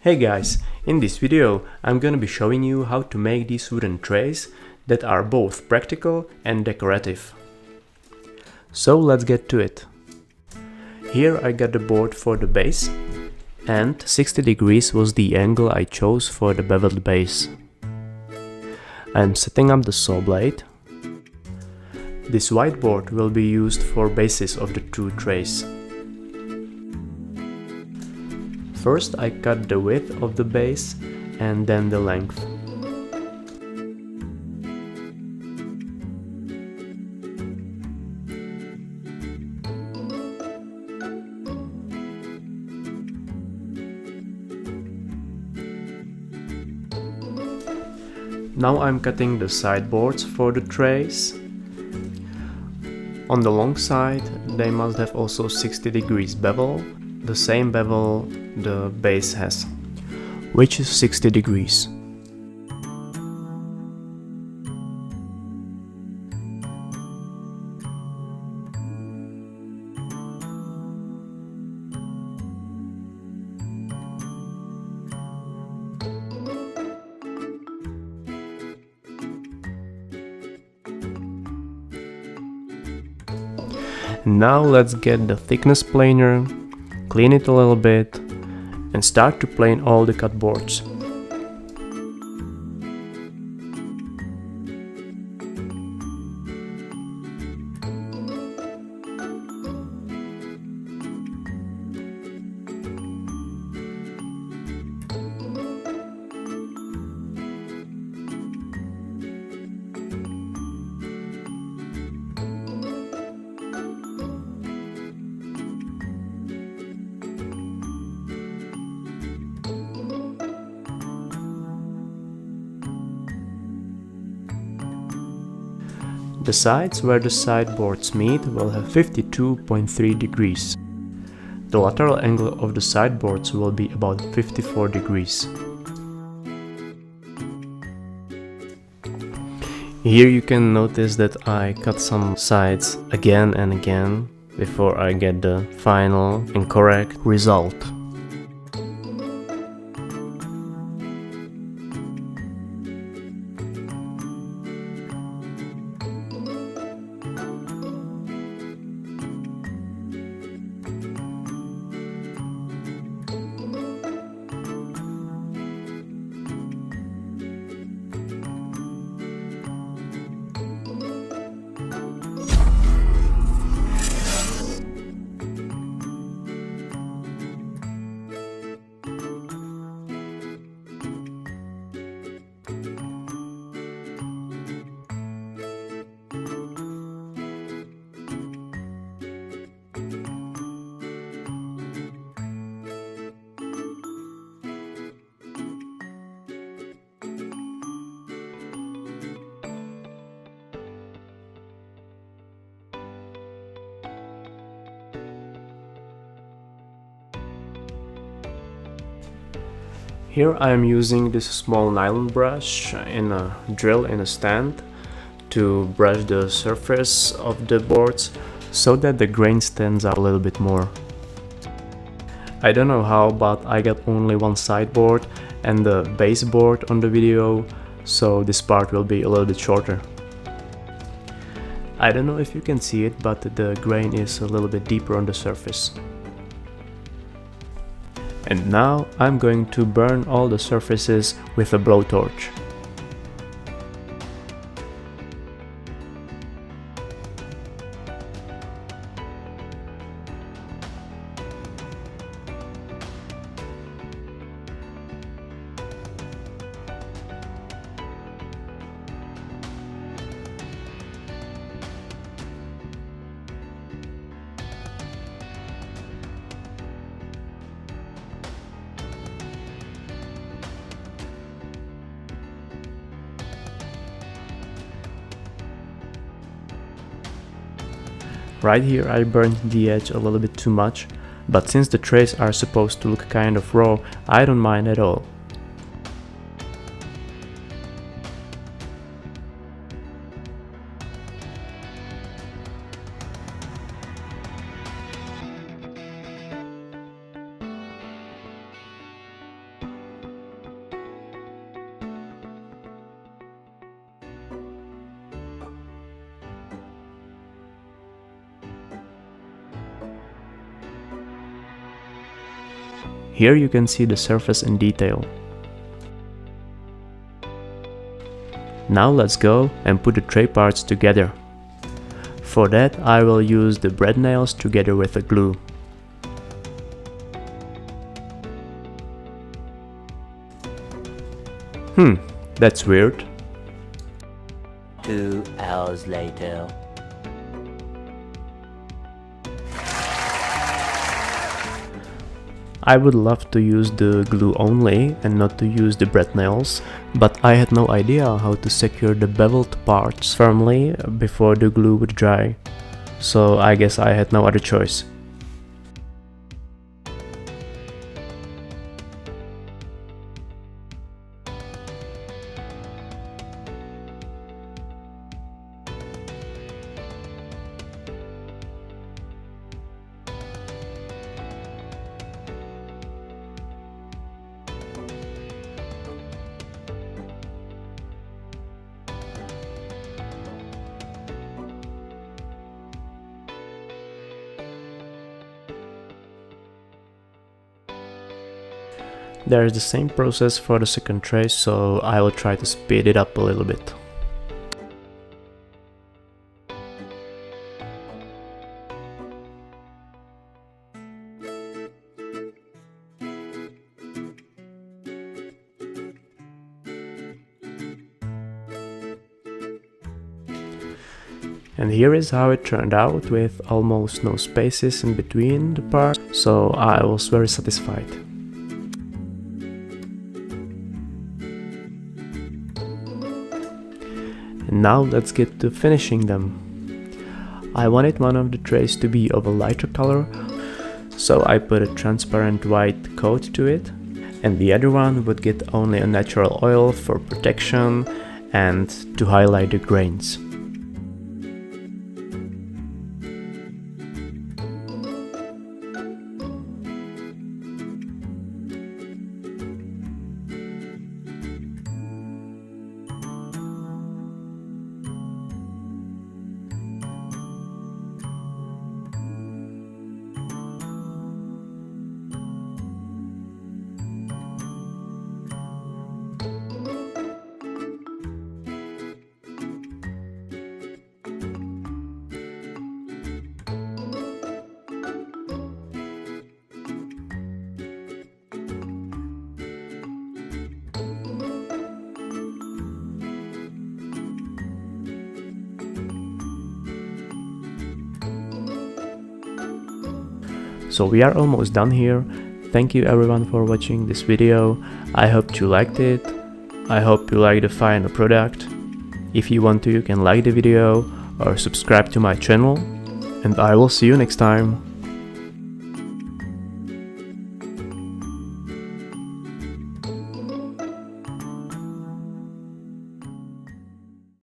Hey guys, in this video I'm gonna be showing you how to make these wooden trays that are both practical and decorative. So let's get to it. Here I got the board for the base, and 60 degrees was the angle I chose for the beveled base. I'm setting up the saw blade. This white board will be used for bases of the two trays. First I cut the width of the base and then the length. Now I'm cutting the sideboards for the trays. On the long side they must have also 60 degrees bevel, the same bevel the base has, which is 60 degrees. Now let's get the thickness planer, clean it a little bit, and start to plane all the cut boards. The sides where the sideboards meet will have 52.3 degrees. The lateral angle of the sideboards will be about 54 degrees. Here you can notice that I cut some sides again and again before I get the final and correct result. Here I am using this small nylon brush in a drill in a stand to brush the surface of the boards so that the grain stands out a little bit more. I don't know how, but I got only one sideboard and the baseboard on the video, so this part will be a little bit shorter. I don't know if you can see it, but the grain is a little bit deeper on the surface. And now I'm going to burn all the surfaces with a blowtorch. Right here I burned the edge a little bit too much, but since the trays are supposed to look kind of raw, I don't mind at all. Here you can see the surface in detail. Now let's go and put the tray parts together. For that I will use the bread nails together with the glue. That's weird. 2 hours later. I would love to use the glue only and not to use the bread nails, but I had no idea how to secure the beveled parts firmly before the glue would dry, so I guess I had no other choice. There is the same process for the second tray, so I will try to speed it up a little bit. And here is how it turned out, with almost no spaces in between the parts, so I was very satisfied. And now let's get to finishing them. I wanted one of the trays to be of a lighter color, so I put a transparent white coat to it, and the other one would get only a natural oil for protection and to highlight the grains. So we are almost done here. Thank you everyone for watching this video. I hope you liked it. I hope you like the final product. If you want to, you can like the video or subscribe to my channel. And I will see you next time.